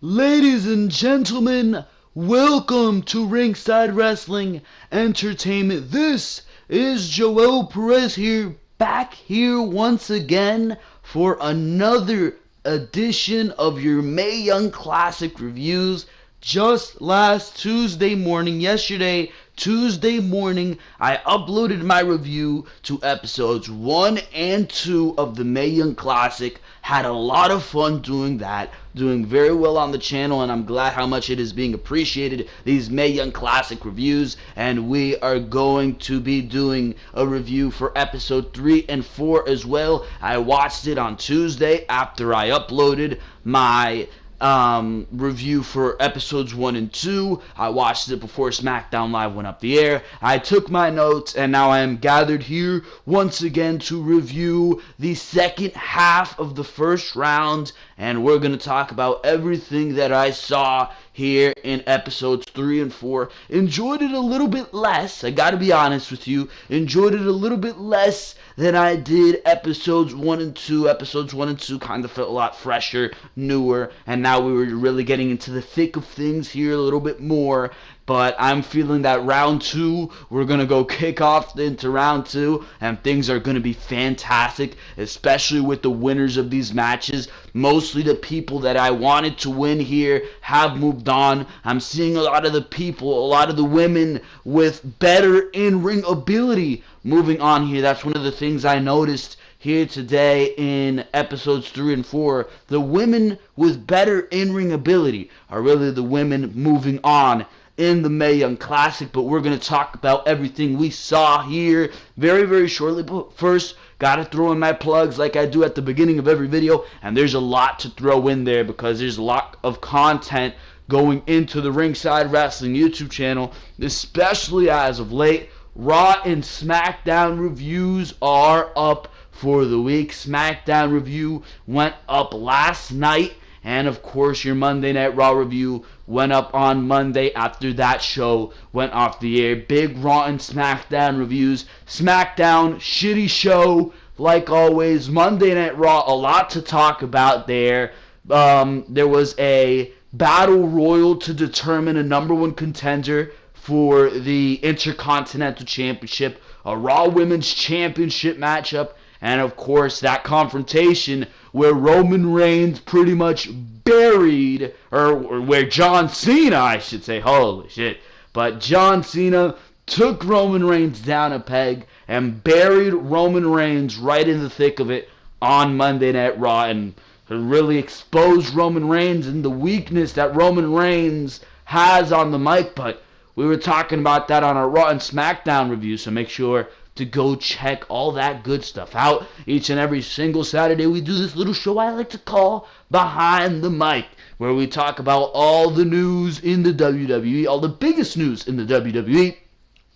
Ladies and gentlemen, welcome to Ringside Wrestling Entertainment. This is Joel Perez here, back here once again for another edition of your Mae Young Classic reviews. Just last Tuesday morning, Tuesday morning, I uploaded my review to episodes 1 and 2 of the Mae Young Classic. Had a lot of fun doing that, doing very well on the channel, and I'm glad how much it is being appreciated, these Mae Young Classic reviews. And we are going to be doing a review for episode 3 and 4 as well. I watched it on Tuesday after I uploaded my review for episodes 1 and 2. I watched it before Smackdown Live went up the air. I took my notes, and now I am gathered here once again to review the second half of the first round, and we're going to talk about everything that I saw here in episodes 3 and 4. Enjoyed it a little bit less, I gotta be honest with you, enjoyed it a little bit less than I did episodes 1 and 2. Episodes 1 and 2 kind of felt a lot fresher, newer, and now we were really getting into the thick of things here a little bit more. But I'm feeling that round 2, we're going to go kick off into round 2, and things are going to be fantastic, especially with the winners of these matches. Mostly the people that I wanted to win here have moved on. I'm seeing a lot of the people, a lot of the women with better in-ring ability moving on here. That's one of the things I noticed here today in episodes 3 and 4. The women with better in-ring ability are really the women moving on in the Mae Young Classic, but we're going to talk about everything we saw here very, very shortly. But first, got to throw in my plugs like I do at the beginning of every video, and there's a lot to throw in there because there's a lot of content going into the Ringside Wrestling YouTube channel, especially as of late. Raw and Smackdown reviews are up for the week. Smackdown review went up last night, and of course your Monday Night Raw review went up on Monday after that show went off the air. Big Raw and Smackdown reviews. Smackdown, shitty show like always. Monday Night Raw, a lot to talk about there. There was a battle royal to determine a number 1 contender for the Intercontinental Championship, a Raw Women's Championship matchup, and of course that confrontation where Roman Reigns pretty much buried, or where John Cena, I should say, holy shit, but John Cena took Roman Reigns down a peg and buried Roman Reigns right in the thick of it on Monday Night Raw, and really exposed Roman Reigns and the weakness that Roman Reigns has on the mic. But we were talking about that on our Raw and Smackdown review, so make sure to go check all that good stuff out. Each and every single Saturday we do this little show I like to call Behind the Mic, where we talk about all the news in the WWE, all the biggest news in the WWE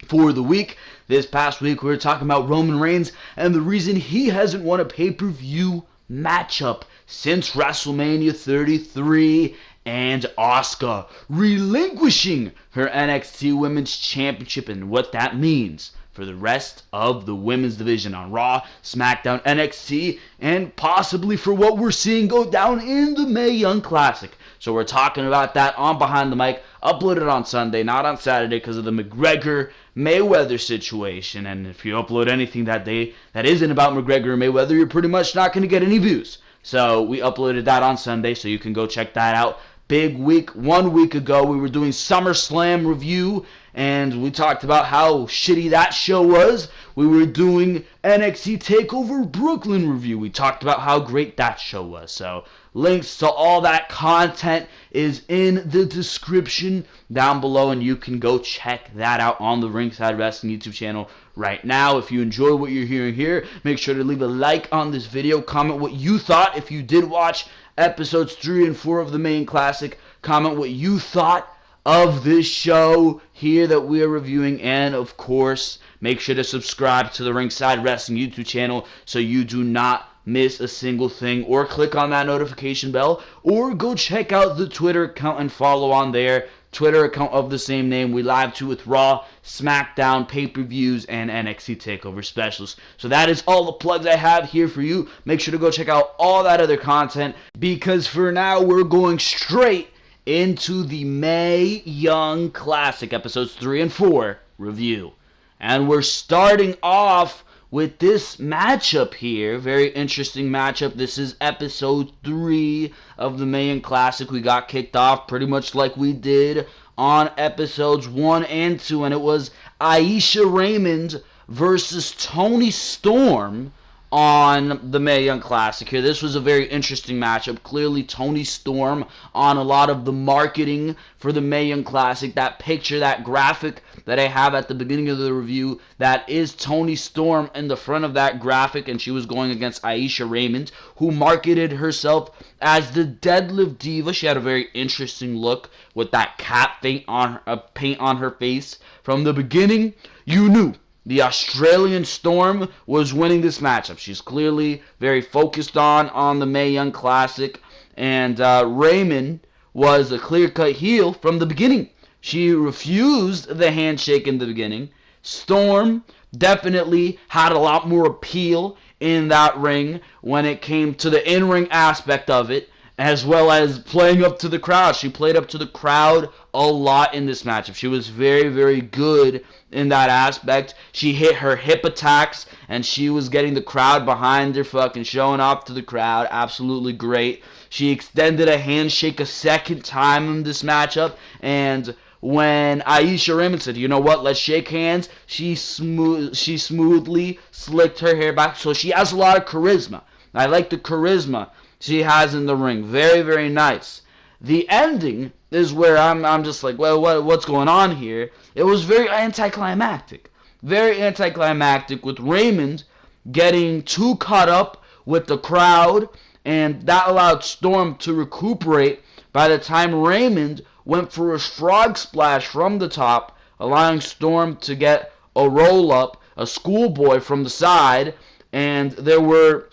for the week. This past week we were talking about Roman Reigns and the reason he hasn't won a pay-per-view matchup since WrestleMania 33, and Asuka relinquishing her NXT Women's Championship and what that means for the rest of the women's division on Raw, SmackDown, NXT, and possibly for what we're seeing go down in the Mae Young Classic. So we're talking about that on Behind the Mic, uploaded on Sunday, not on Saturday because of the McGregor-Mayweather situation. And if you upload anything that day that isn't about McGregor or Mayweather, you're pretty much not going to get any views. So we uploaded that on Sunday, so you can go check that out. Big week. 1 week ago, we were doing SummerSlam review, and we talked about how shitty that show was. We were doing NXT TakeOver Brooklyn review. We talked about how great that show was. So links to all that content is in the description down below, and you can go check that out on the Ringside Wrestling YouTube channel right now. If you enjoy what you're hearing here, make sure to leave a like on this video. Comment what you thought if you did watch episodes 3 and 4 of the Mae Young Classic. Comment what you thought of this show here that we are reviewing, and of course make sure to subscribe to the Ringside Wrestling YouTube channel so you do not miss a single thing, or click on that notification bell, or go check out the Twitter account and follow on there. Twitter account of the same name. We live too with Raw, SmackDown, pay-per-views, and NXT TakeOver specials. So that is all the plugs I have here for you. Make sure to go check out all that other content, because for now we're going straight into the Mae Young Classic episodes 3 and 4 review. And we're starting off with this matchup here. Very interesting matchup. This is episode 3 of the Mae Young Classic. We got kicked off pretty much like we did on episodes 1 and 2. And it was Ayesha Raymond versus Toni Storm on the Mae Young Classic here. This was a very interesting matchup. Clearly, Toni Storm on a lot of the marketing for the Mae Young Classic. That picture, that graphic that I have at the beginning of the review, that is Toni Storm in the front of that graphic, and she was going against Ayesha Raymond, who marketed herself as the Deadlift Diva. She had a very interesting look with that cat paint on her face. From the beginning, you knew the Australian Storm was winning this matchup. She's clearly very focused on the Mae Young Classic. And Raymond was a clear-cut heel from the beginning. She refused the handshake in the beginning. Storm definitely had a lot more appeal in that ring when it came to the in-ring aspect of it, as well as playing up to the crowd. She played up to the crowd a lot in this matchup. She was very, very good in that aspect. She hit her hip attacks, and she was getting the crowd behind her, fucking showing off to the crowd. Absolutely great. She extended a handshake a second time in this matchup, and when Ayesha Raymond said, you know what, let's shake hands, she smoothly slicked her hair back. So she has a lot of charisma. I like the charisma she has in the ring. Very, very nice. The ending is where I'm just like, well, what's going on here? It was very anticlimactic. Very anticlimactic, with Raymond getting too caught up with the crowd, and that allowed Storm to recuperate by the time Raymond went for a frog splash from the top, allowing Storm to get a roll-up, a schoolboy from the side, and there were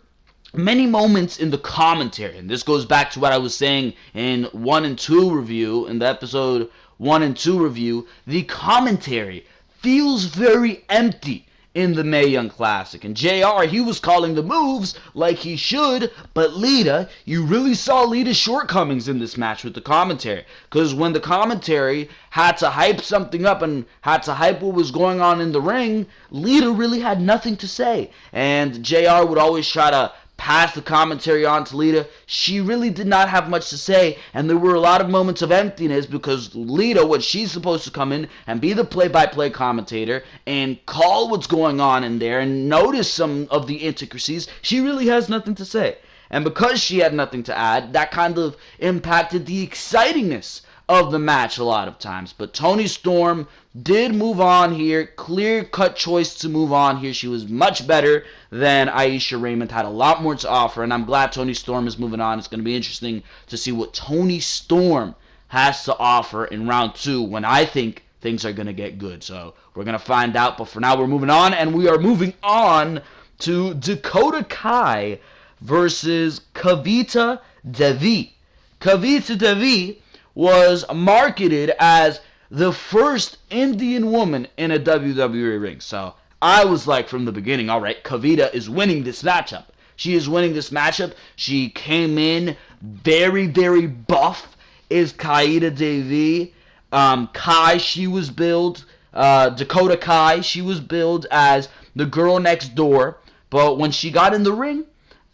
many moments in the commentary, and this goes back to what I was saying in 1 and 2 review, in the episode 1 and 2 review. The commentary feels very empty in the Mae Young Classic. And JR, he was calling the moves like he should, but Lita, you really saw Lita's shortcomings in this match with the commentary. Because when the commentary had to hype something up and had to hype what was going on in the ring, Lita really had nothing to say. And JR would always try to pass the commentary on to Lita. She really did not have much to say, and there were a lot of moments of emptiness because Lita, when she's supposed to come in and be the play-by-play commentator and call what's going on in there and notice some of the intricacies, she really has nothing to say. And because she had nothing to add, that kind of impacted the excitingness of the match a lot of times. But Toni Storm did move on here. Clear-cut choice to move on here. She was much better than Ayesha Raymond. Had a lot more to offer, and I'm glad Toni Storm is moving on. It's going to be interesting to see what Toni Storm has to offer in round 2 when I think things are going to get good. So we're going to find out. But for now, we're moving on, and we are moving on to Dakota Kai versus Kavita Devi. Kavita Devi was marketed as the first Indian woman in a WWE ring. So I was like from the beginning, all right, Kavita is winning this matchup. She is winning this matchup. She came in very, very buff, is Kavita Devi. Kai, she was billed, Dakota Kai, she was billed as the girl next door. But when she got in the ring,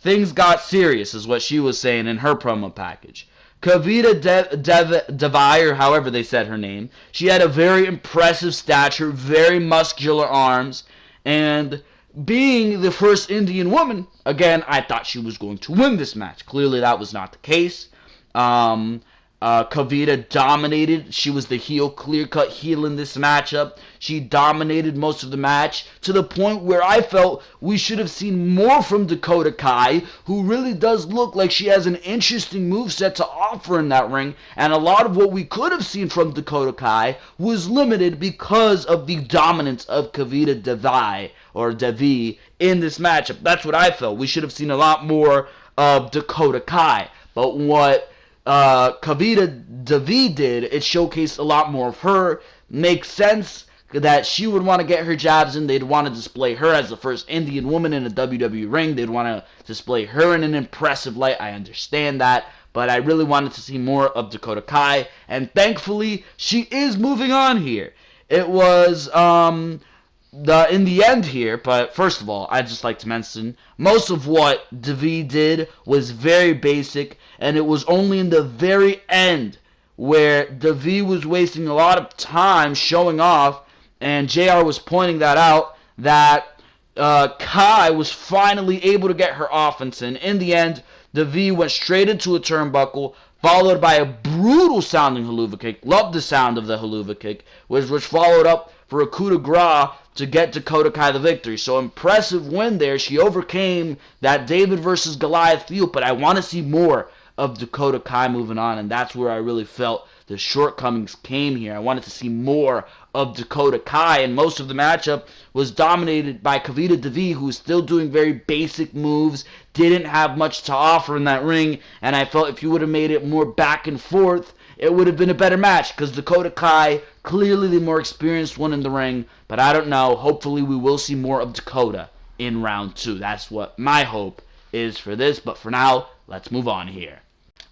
things got serious, is what she was saying in her promo package. Kavita Devi, or however they said her name, she had a very impressive stature, very muscular arms, and being the first Indian woman, again, I thought she was going to win this match. Clearly that was not the case. Kavita dominated. She was the heel, clear-cut heel in this matchup. She dominated most of the match to the point where I felt we should have seen more from Dakota Kai, who really does look like she has an interesting moveset to offer in that ring, and a lot of what we could have seen from Dakota Kai was limited because of the dominance of Kavita Devi in this matchup. That's what I felt. We should have seen a lot more of Dakota Kai. But what Kavita Devi did, it showcased a lot more of her. Makes sense that she would want to get her jabs in. They'd want to display her as the first Indian woman in a WWE ring. They'd want to display her in an impressive light. I understand that. but I really wanted to see more of Dakota Kai, and thankfully, she is moving on here. It was, in the end here, but first of all, I'd just like to mention, most of what Devi did was very basic, and it was only in the very end where Devi was wasting a lot of time showing off, and JR was pointing that out, that Kai was finally able to get her offense in. In the end, Devi went straight into a turnbuckle, followed by a brutal sounding haluva kick. Loved the sound of the haluva kick, which followed up for a coup de grace to get Dakota Kai the victory. So impressive win there. She overcame that David versus Goliath feud, but I want to see more of Dakota Kai moving on, and that's where I really felt the shortcomings came here. I wanted to see more of Dakota Kai, and most of the matchup was dominated by Kavita Devi, who was still doing very basic moves, didn't have much to offer in that ring, and I felt if you would have made it more back and forth, it would have been a better match, because Dakota Kai, clearly the more experienced one in the ring, but I don't know, hopefully we will see more of Dakota in round 2. That's what my hope is for this, but for now, let's move on here.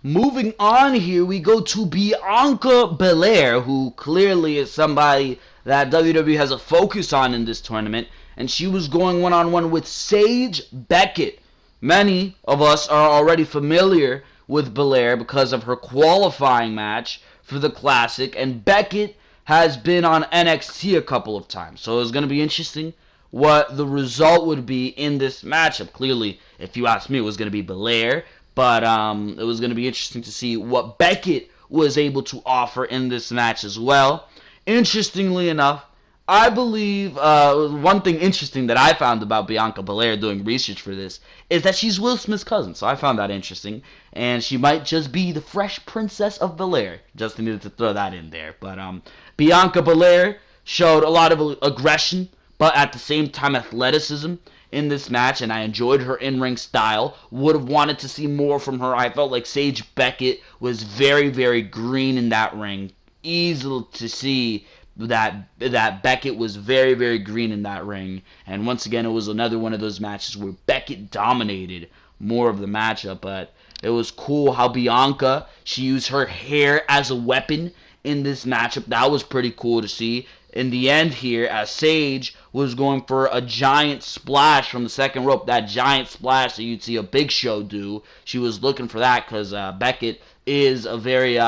Moving on here, we go to Bianca Belair, who clearly is somebody that WWE has a focus on in this tournament, and she was going one-on-one with Sage Becket. Many of us are already familiar with Belair because of her qualifying match for the Classic, and Becket has been on NXT a couple of times, so it's going to be interesting what the result would be in this matchup. Clearly, if you ask me, it was going to be Belair, but it was going to be interesting to see what Becket was able to offer in this match as well. Interestingly enough, I believe one thing interesting that I found about Bianca Belair doing research for this is that she's Will Smith's cousin, so I found that interesting. And she might just be the fresh princess of Belair. Just needed to throw that in there. But Bianca Belair showed a lot of aggression, but at the same time athleticism in this match, and I enjoyed her in-ring style. Would have wanted to see more from her. I felt like Sage Becket was very, very green in that ring. Easy to see that Becket was very, very green in that ring. And once again, it was another one of those matches where Becket dominated more of the matchup. But it was cool how Bianca, she used her hair as a weapon in this matchup. That was pretty cool to see. In the end here, as Sage was going for a giant splash from the second rope, that giant splash that you'd see a Big Show do, she was looking for that because Becket is a very,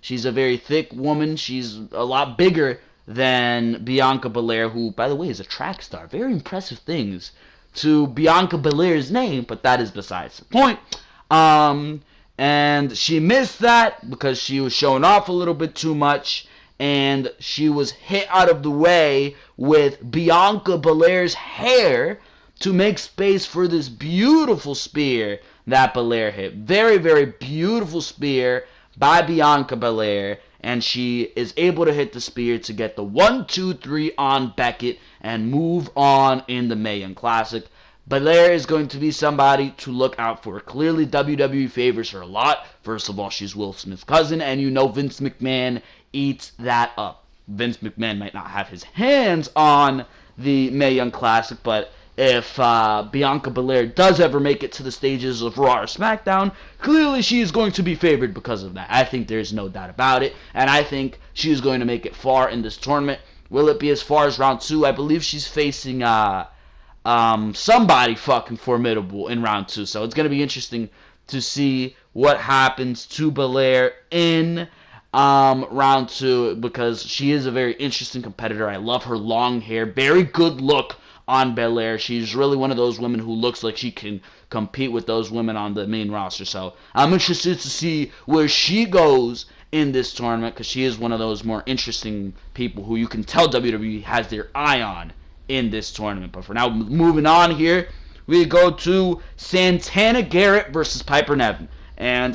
she's a very thick woman. She's a lot bigger than Bianca Belair, who, by the way, is a track star. Very impressive things to Bianca Belair's name, but that is besides the point. And she missed that because she was showing off a little bit too much, and she was hit out of the way with Bianca Belair's hair to make space for this beautiful spear that Belair hit. Very, very beautiful spear by Bianca Belair, and she is able to hit the spear to get the 1-2-3 on Becket and move on in the Mae Young Classic. Belair is going to be somebody to look out for. Clearly, WWE favors her a lot. First of all, she's Will Smith's cousin, and you know Vince McMahon eats that up. Vince McMahon might not have his hands on the Mae Young Classic, but if Bianca Belair does ever make it to the stages of Raw or SmackDown, clearly she is going to be favored because of that. I think there's no doubt about it, and I think she is going to make it far in this tournament. Will it be as far as round 2? I believe she's facing somebody fucking formidable in round 2, so it's going to be interesting to see what happens to Belair in round 2, because she is a very interesting competitor. I love her long hair. Very good look on Belair. She's really one of those women who looks like she can compete with those women on the main roster. So I'm interested to see where she goes in this tournament, because she is one of those more interesting people who you can tell WWE has their eye on in this tournament. But for now, moving on here, we go to Santana Garrett versus Piper Niven. And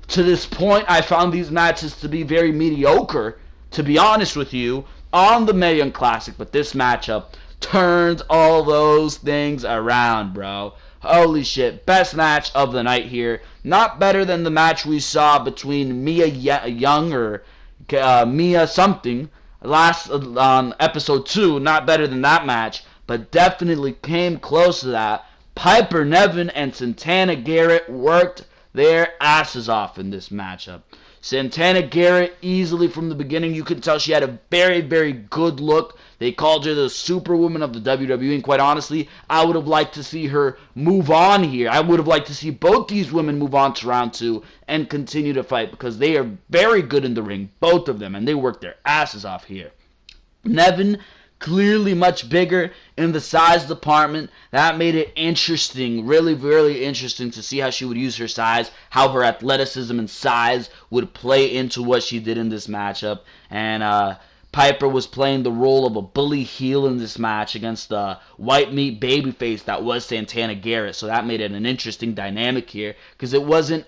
to this point, I found these matches to be very mediocre, to be honest with you, on the Mae Young Classic. But this matchup turns all those things around, bro. Holy shit. Best match of the night here. Not better than the match we saw between Mia Young or Mia something last on episode 2. Not better than that match, but definitely came close to that. Piper Niven and Santana Garrett worked their asses off in this matchup. Santana Garrett, easily from the beginning, you could tell she had a very, very good look. They called her the Superwoman of the WWE, and quite honestly, I would have liked to see her move on here. I would have liked to see both these women move on to round 2 and continue to fight, because they are very good in the ring, both of them, and they work their asses off here. Nevin, clearly much bigger in the size department. That made it interesting, really, really interesting to see how she would use her size, how her athleticism and size would play into what she did in this matchup. And Piper was playing the role of a bully heel in this match against the white meat babyface that was Santana Garrett. So that made it an interesting dynamic here, because it wasn't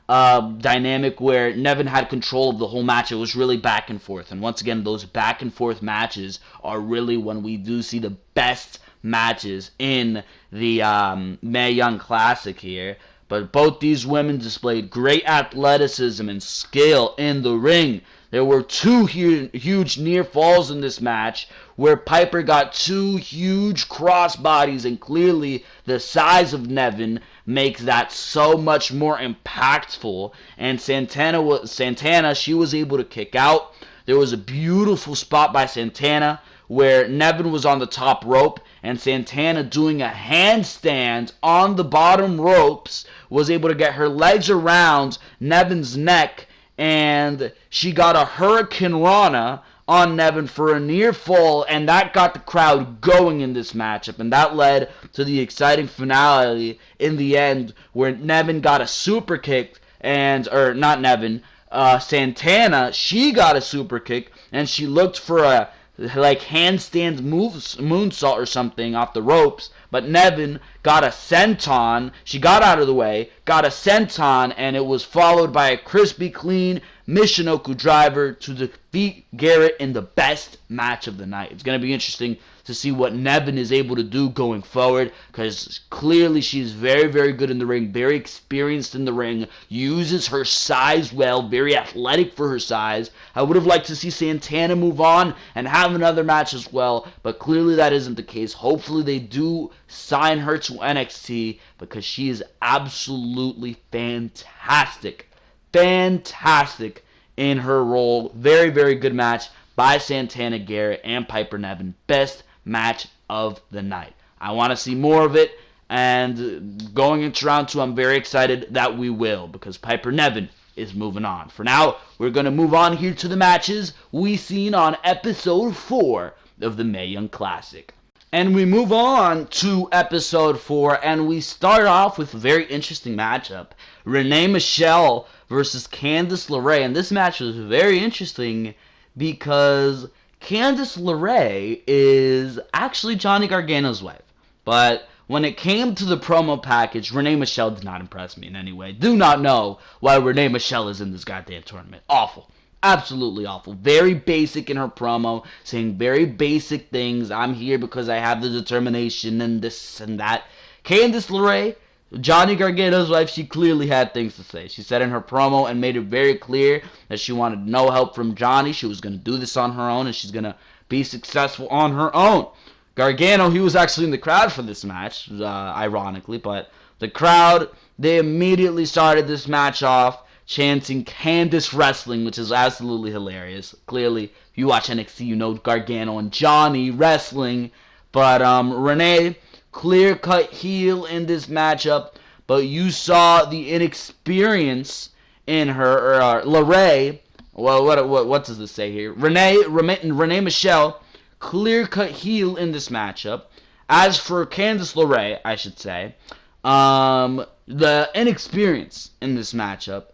dynamic where Nevin had control of the whole match. It was really back and forth. And once again, those back and forth matches are really when we do see the best matches in the Mae Young Classic here. But both these women displayed great athleticism and skill in the ring. There were 2 huge near falls in this match where Piper got 2 huge crossbodies, and clearly the size of Nevin makes that so much more impactful. And Santana, she was able to kick out. There was a beautiful spot by Santana where Nevin was on the top rope, and Santana, doing a handstand on the bottom ropes, was able to get her legs around Nevin's neck, and she got a Hurricane Rana on Nevin for a near fall, and that got the crowd going in this matchup, and that led to the exciting finale in the end, where Nevin got a super kick, Santana, she got a super kick, and she looked for a handstand moonsault or something off the ropes, but Nevin got a senton. She got out of the way, got a senton, and it was followed by a crispy clean Michinoku driver to defeat Garrett in the best match of the night. It's going to be interesting to see what Nevin is able to do going forward, because clearly she's very, very good in the ring, very experienced in the ring, uses her size well, very athletic for her size. I would have liked to see Santana move on and have another match as well, but clearly that isn't the case. Hopefully they do sign her to NXT, because she is absolutely fantastic in her role. Very, very good match by Santana Garrett and Piper Nevin. Best match of the night. I want to see more of it, and going into round 2, I'm very excited that we will, because Piper Nevin is moving on. For now, we're going to move on here to the matches we seen on episode 4 of the Mae Young Classic. And we move on to episode 4, and we start off with a very interesting matchup. Renee Michelle versus Candice LeRae. And this match was very interesting because Candice LeRae is actually Johnny Gargano's wife. But when it came to the promo package, Renee Michelle did not impress me in any way. Do not know why Renee Michelle is in this goddamn tournament. Awful. Absolutely awful. Very basic in her promo, saying very basic things. I'm here because I have the determination and this and that. Candice LeRae, Johnny Gargano's wife, she clearly had things to say. She said in her promo and made it very clear that she wanted no help from Johnny. She was going to do this on her own, and she's going to be successful on her own. Gargano, he was actually in the crowd for this match, ironically, but the crowd, they immediately started this match off chanting Candice Wrestling, which is absolutely hilarious. Clearly, if you watch NXT, you know Gargano and Johnny wrestling. But Renee, clear-cut heel in this matchup, but you saw the inexperience in her, or LeRae. Well, what does this say here? Renee Michelle, clear-cut heel in this matchup. As for Candice LeRae, I should say, the inexperience in this matchup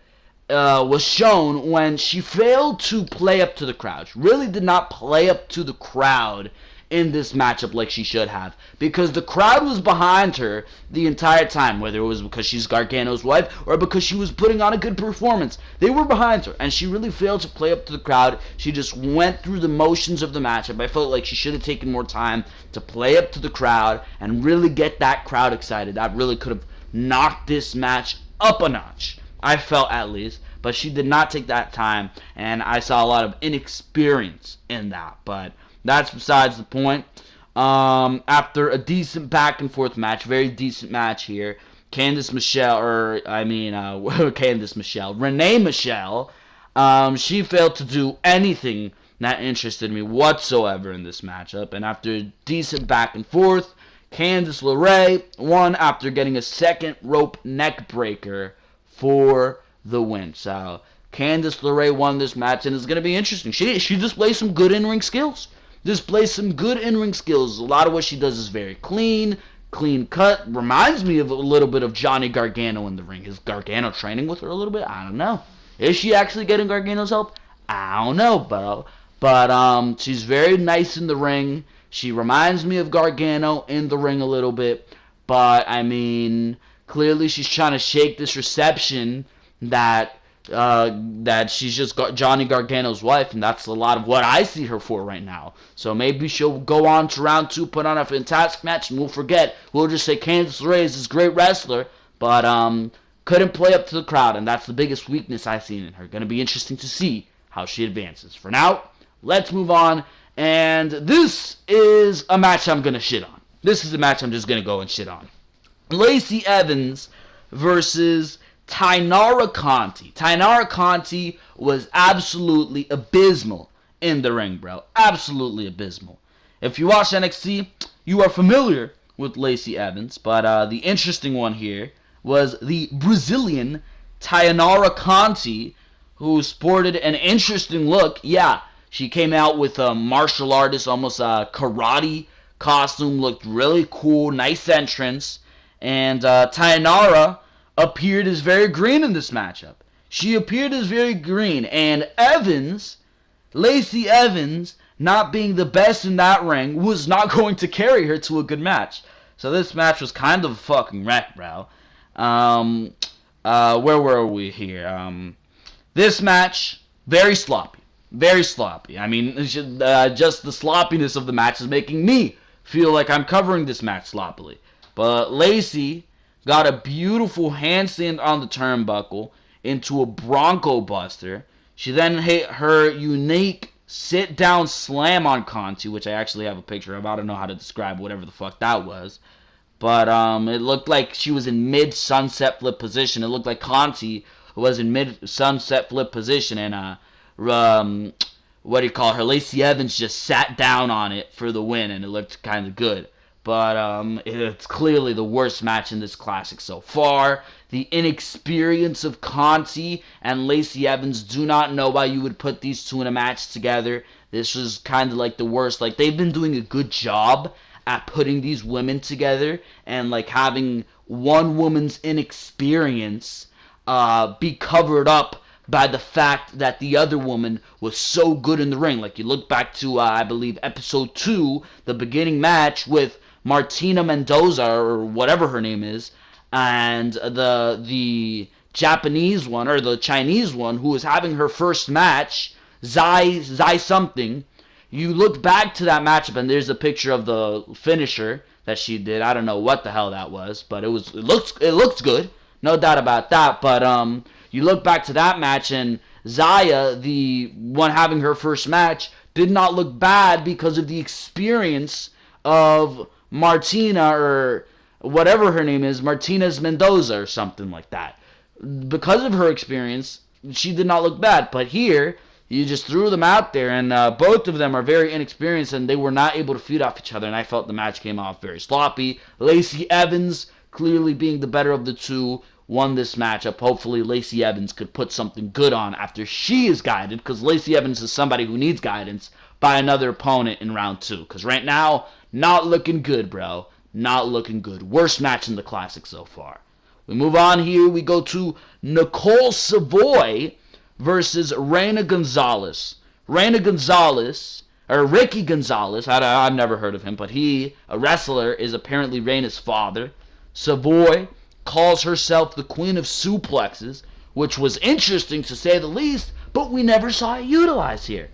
was shown when she failed to play up to the crowd. She really did not play up to the crowd in this matchup like she should have, because the crowd was behind her the entire time, whether it was because she's Gargano's wife or because she was putting on a good performance. They were behind her, and she really failed to play up to the crowd. She just went through the motions of the matchup. I felt like she should have taken more time to play up to the crowd and really get that crowd excited. That really could have knocked this match up a notch, I felt, at least. But she did not take that time, and I saw a lot of inexperience in that. But that's besides the point. After a decent back and forth match, very decent match here, Candice Michelle, Candice Michelle, Renee Michelle, she failed to do anything that interested me whatsoever in this matchup. And after a decent back and forth, Candice LeRae won after getting a second rope neck breaker for the win. So Candice LeRae won this match, and it's going to be interesting. She displays some good in-ring skills. A lot of what she does is very clean cut. Reminds me of a little bit of Johnny Gargano in the ring. Is Gargano training with her a little bit? I don't know. Is she actually getting Gargano's help? I don't know, bro. But she's very nice in the ring. She reminds me of Gargano in the ring a little bit. But, I mean, clearly she's trying to shake this reception that she's just got Johnny Gargano's wife, and that's a lot of what I see her for right now. So maybe she'll go on to round 2, put on a fantastic match, and we'll just say Candice LeRae is this great wrestler, but couldn't play up to the crowd, and that's the biggest weakness I've seen in her. Going to be interesting to see how she advances. For now, let's move on, and this is a match I'm going to shit on. This is a match I'm just going to go and shit on. Lacey Evans versus Taynara Conte. Taynara Conte was absolutely abysmal in the ring, bro. Absolutely abysmal. If you watch NXT, you are familiar with Lacey Evans, but the interesting one here was the Brazilian Taynara Conte, who sported an interesting look. Yeah, she came out with a martial artist, almost a karate costume, looked really cool, nice entrance, and Taynara appeared as very green in this matchup. She appeared as very green, and Lacey Evans, not being the best in that ring, was not going to carry her to a good match. So this match was kind of a fucking wreck, bro. Where were we here? This match, very sloppy. Very sloppy. I mean, just the sloppiness of the match is making me feel like I'm covering this match sloppily. But Lacey got a beautiful handstand on the turnbuckle into a Bronco Buster. She then hit her unique sit-down slam on Conte, which I actually have a picture of. I don't know how to describe whatever the fuck that was. But it looked like she was in mid-sunset flip position. It looked like Conte was in mid-sunset flip position. And, Lacey Evans just sat down on it for the win, and it looked kind of good. But it's clearly the worst match in this classic so far. The inexperience of Conte and Lacey Evans, do not know why you would put these two in a match together. This was kind of like the worst. Like, they've been doing a good job at putting these women together and like having one woman's inexperience be covered up by the fact that the other woman was so good in the ring. Like, you look back to, I believe, episode 2, the beginning match with Martina Mendoza, or whatever her name is, and the Japanese one, or the Chinese one, who was having her first match, Zai something. You look back to that matchup, and there's a picture of the finisher that she did. I don't know what the hell that was, but it looked good, no doubt about that. But you look back to that match, and Zaya, the one having her first match, did not look bad because of the experience of Martina, or whatever her name is, Martinez Mendoza or something like that. Because of her experience, she did not look bad. But here, you just threw them out there, and both of them are very inexperienced, and they were not able to feed off each other, and I felt the match came off very sloppy. Lacey Evans, clearly being the better of the two, won this matchup. Hopefully Lacey Evans could put something good on after she is guided, because Lacey Evans is somebody who needs guidance by another opponent in round 2. Because right now, not looking good, bro. Not looking good. Worst match in the Classic so far. We move on here. We go to Nicole Savoy versus Reina Gonzalez. Reina Gonzalez, or Ricky Gonzalez, I've never heard of him, but he, a wrestler, is apparently Reina's father. Savoy calls herself the Queen of Suplexes, which was interesting to say the least, but we never saw it utilized here.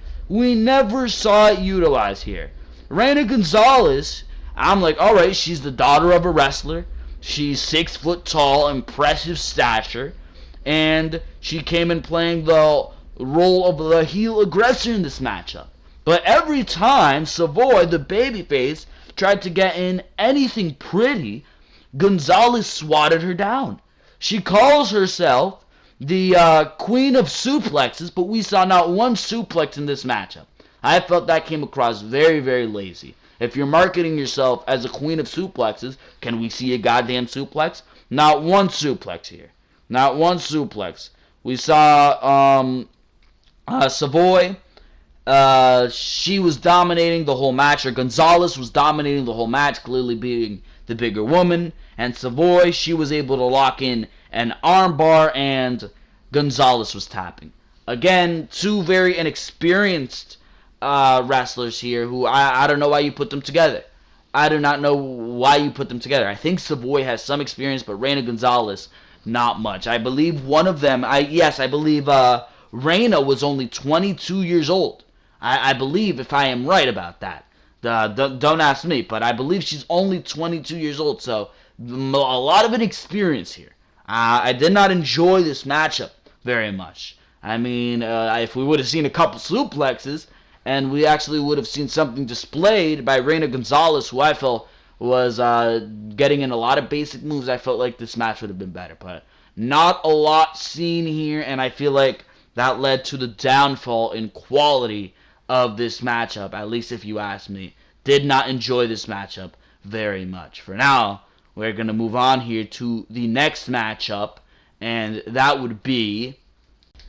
Reina Gonzalez, I'm like, alright, she's the daughter of a wrestler. She's 6 foot tall, impressive stature, and she came in playing the role of the heel aggressor in this matchup. But every time Savoy, the babyface, tried to get in anything pretty, Gonzalez swatted her down. She calls herself the queen of suplexes, but we saw not one suplex in this matchup. I felt that came across very, very lazy. If you're marketing yourself as a queen of suplexes, can we see a goddamn suplex? Not one suplex here. Not one suplex. We saw Savoy. She was dominating the whole match, or Gonzalez was dominating the whole match, clearly being the bigger woman. And Savoy, she was able to lock in an armbar, and Gonzalez was tapping. Again, two very inexperienced wrestlers here who I don't know why you put them together. I do not know why you put them together. I think Savoy has some experience, but Reina Gonzalez, not much. I believe one of them, I believe Reina was only 22 years old. I believe, if I am right about that. Don't ask me, but I believe she's only 22 years old, so a lot of inexperience here. I did not enjoy this matchup very much. I mean, if we would have seen a couple suplexes, and we actually would have seen something displayed by Reina Gonzalez, who I felt was getting in a lot of basic moves, I felt like this match would have been better. But not a lot seen here, and I feel like that led to the downfall in quality of this matchup, at least if you ask me. Did not enjoy this matchup very much. For now, we're going to move on here to the next matchup, and that would be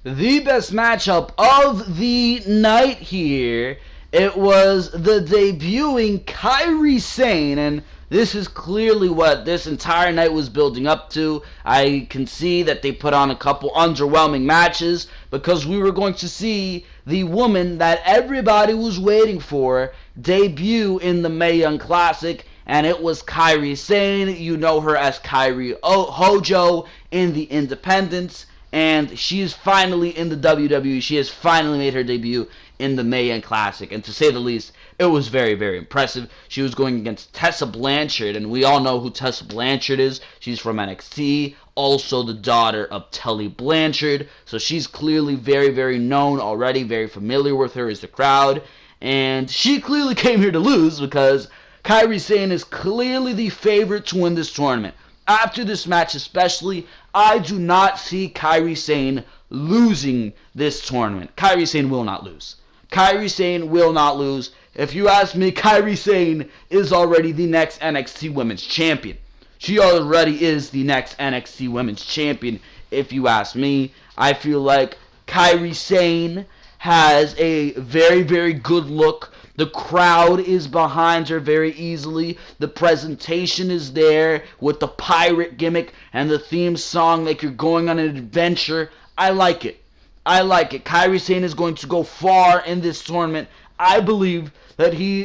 the best matchup of the night here. It was the debuting Kairi Sane, and this is clearly what this entire night was building up to. I can see that they put on a couple underwhelming matches because we were going to see the woman that everybody was waiting for debut in the Mae Young Classic, and it was Kairi Sane. You know her as Kairi Hojo in the Independents, and she is finally in the WWE. She has finally made her debut in the Mae Young Classic, and to say the least, it was very, very impressive. She was going against Tessa Blanchard, and we all know who Tessa Blanchard is. She's from NXT, also the daughter of Tully Blanchard, so she's clearly very, very known already, very familiar with her as the crowd, and she clearly came here to lose because Kairi Sane is clearly the favorite to win this tournament. After this match especially, I do not see Kairi Sane losing this tournament. Kairi Sane will not lose. Kairi Sane will not lose. If you ask me, Kairi Sane is already the next NXT Women's Champion. She already is the next NXT Women's Champion, if you ask me. I feel like Kairi Sane has a very, very good look. The crowd is behind her very easily. The presentation is there with the pirate gimmick and the theme song like you're going on an adventure. I like it. I like it. Kairi Sane is going to go far in this tournament. I believe that she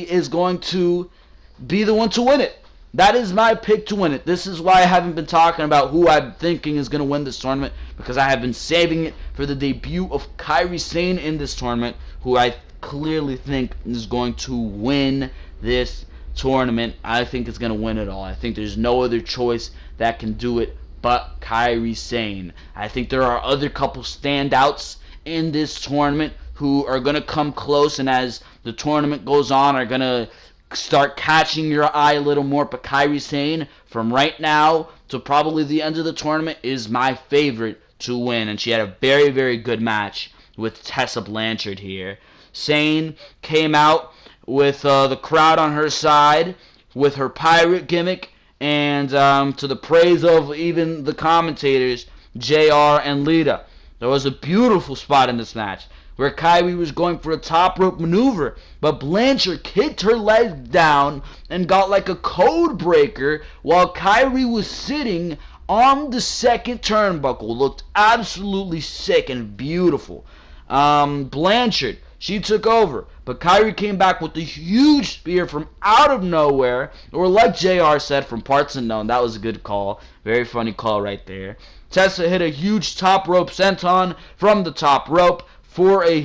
is going to be the one to win it. That is my pick to win it. This is why I haven't been talking about who I'm thinking is going to win this tournament, because I have been saving it for the debut of Kairi Sane in this tournament, who I clearly think is going to win this tournament. I think it's going to win it all. I think there's no other choice that can do it but Kairi Sane. I think there are other couple standouts in this tournament who are going to come close, and as the tournament goes on are going to start catching your eye a little more. But Kairi Sane, from right now to probably the end of the tournament, is my favorite to win, and she had a very, very good match with Tessa Blanchard here. Sane came out with the crowd on her side with her pirate gimmick, and to the praise of even the commentators, JR and Lita. There was a beautiful spot in this match where Kairi was going for a top rope maneuver, but Blanchard kicked her leg down and got like a code breaker while Kairi was sitting on the second turnbuckle. Looked absolutely sick and beautiful. Blanchard, she took over, but Kairi came back with a huge spear from out of nowhere, or like JR said, from parts unknown. That was a good call. Very funny call right there. Tessa hit a huge top rope senton from the top rope for a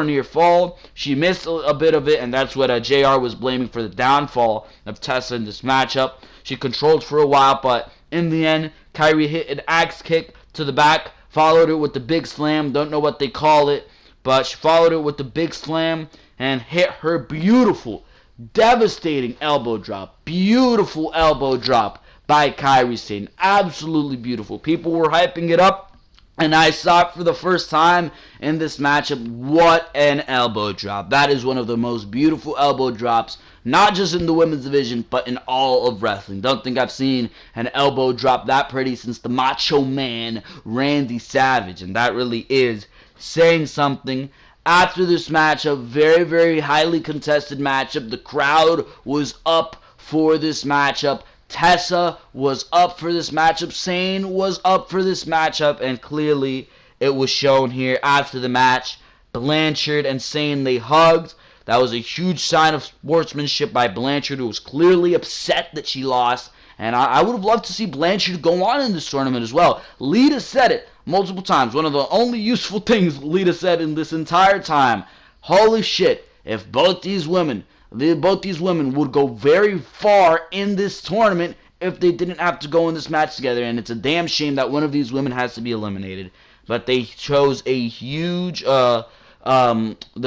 near fall. She missed a bit of it, and that's what JR was blaming for the downfall of Tessa in this matchup. She controlled for a while, but in the end, Kairi hit an axe kick to the back, followed it with the big slam. Don't know what they call it, but she followed it with the big slam and hit her beautiful, Devastating elbow drop. Beautiful elbow drop by Kairi Sane. Absolutely beautiful. People were hyping it up, and I saw it for the first time in this matchup. What an elbow drop. That is one of the most beautiful elbow drops, not just in the women's division, but in all of wrestling. Don't think I've seen an elbow drop that pretty since the Macho Man, Randy Savage. And that really is saying something. After this matchup, very, very highly contested matchup. The crowd was up for this matchup. Tessa was up for this matchup. Sane was up for this matchup. And clearly, it was shown here after the match. Blanchard and Sane, they hugged. That was a huge sign of sportsmanship by Blanchard, who was clearly upset that she lost. And I would have loved to see Blanchard go on in this tournament as well. Lita said it multiple times. One of the only useful things Lita said in this entire time. Holy shit, if both these women would go very far in this tournament if they didn't have to go in this match together. And it's a damn shame that one of these women has to be eliminated. But they chose a huge, the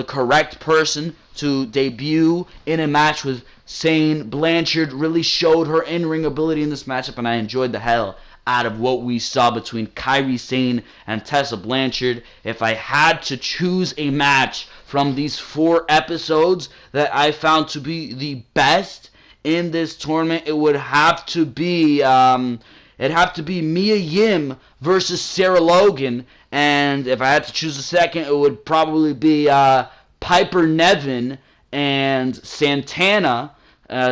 correct person to debut in a match with Sane. Blanchard really showed her in-ring ability in this matchup, and I enjoyed the hell out of what we saw between Kairi Sane and Tessa Blanchard. If I had to choose a match from these 4 episodes that I found to be the best in this tournament, it would have to be Mia Yim versus Sarah Logan. And if I had to choose a second, it would probably be Piper Niven and Santana.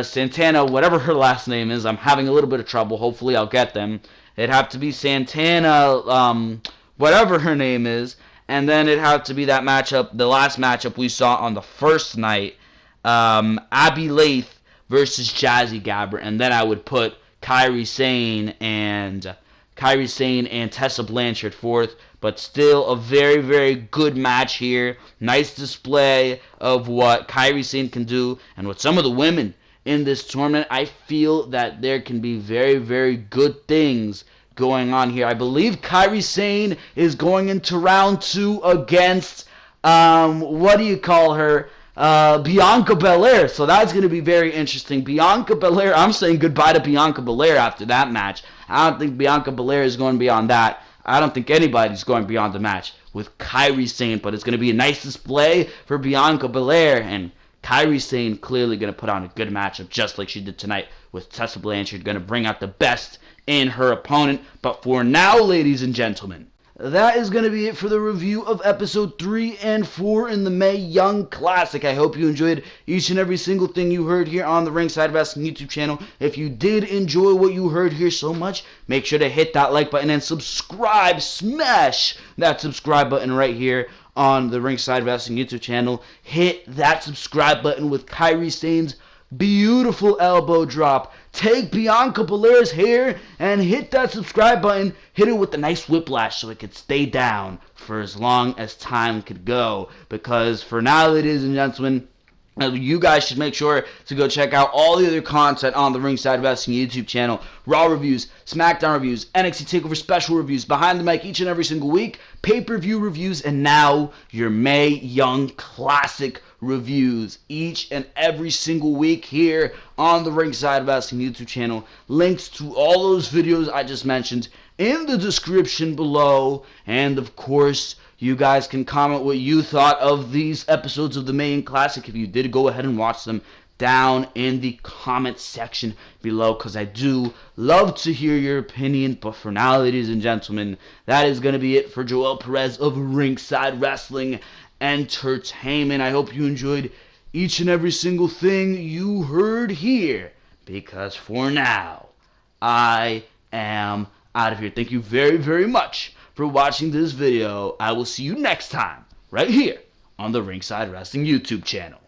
Santana, whatever her last name is, I'm having a little bit of trouble. Hopefully I'll get them. It'd have to be Santana, whatever her name is. And then it'd have to be that matchup, the last matchup we saw on the first night, Abby Lath versus Jazzy Gabber. And then I would put Kairi Sane and Tessa Blanchard fourth. But still a very, very good match here. Nice display of what Kairi Sane can do. And with some of the women in this tournament, I feel that there can be very, very good things going on here. I believe Kairi Sane is going into round 2 against, what do you call her? Bianca Belair. So that's going to be very interesting. Bianca Belair, I'm saying goodbye to Bianca Belair after that match. I don't think Bianca Belair is going beyond that. I don't think anybody's going beyond the match with Kairi Sane, but it's going to be a nice display for Bianca Belair, and Kairi Sane clearly going to put on a good matchup just like she did tonight with Tessa Blanchard, going to bring out the best in her opponent. But for now, ladies and gentlemen, that is going to be it for the review of episode 3 and 4 in the Mae Young Classic. I hope you enjoyed each and every single thing you heard here on the Ringside Wrestling YouTube channel. If you did enjoy what you heard here so much, make sure to hit that like button and subscribe. Smash that subscribe button right here on the Ringside Wrestling YouTube channel. Hit that subscribe button with Kairi Sane's beautiful elbow drop. Take Bianca Belair's hair and hit that subscribe button. Hit it with a nice whiplash so it could stay down for as long as time could go. Because for now, ladies and gentlemen, you guys should make sure to go check out all the other content on the Ringside Wrestling YouTube channel. Raw reviews, Smackdown reviews, NXT TakeOver special reviews, Behind the Mic each and every single week, pay-per-view reviews, and now your Mae Young Classic reviews each and every single week here on the Ringside Wrestling YouTube channel. Links to all those videos I just mentioned in the description below. And of course, you guys can comment what you thought of these episodes of the Mae Young Classic if you did go ahead and watch them down in the comment section below, because I do love to hear your opinion. But for now, ladies and gentlemen, that is going to be it for Joel Perez of Ringside Wrestling Entertainment. I hope you enjoyed each and every single thing you heard here, because for now, I am out of here. Thank you very, very much for watching this video. I will see you next time right here on the Ringside Wrestling YouTube channel.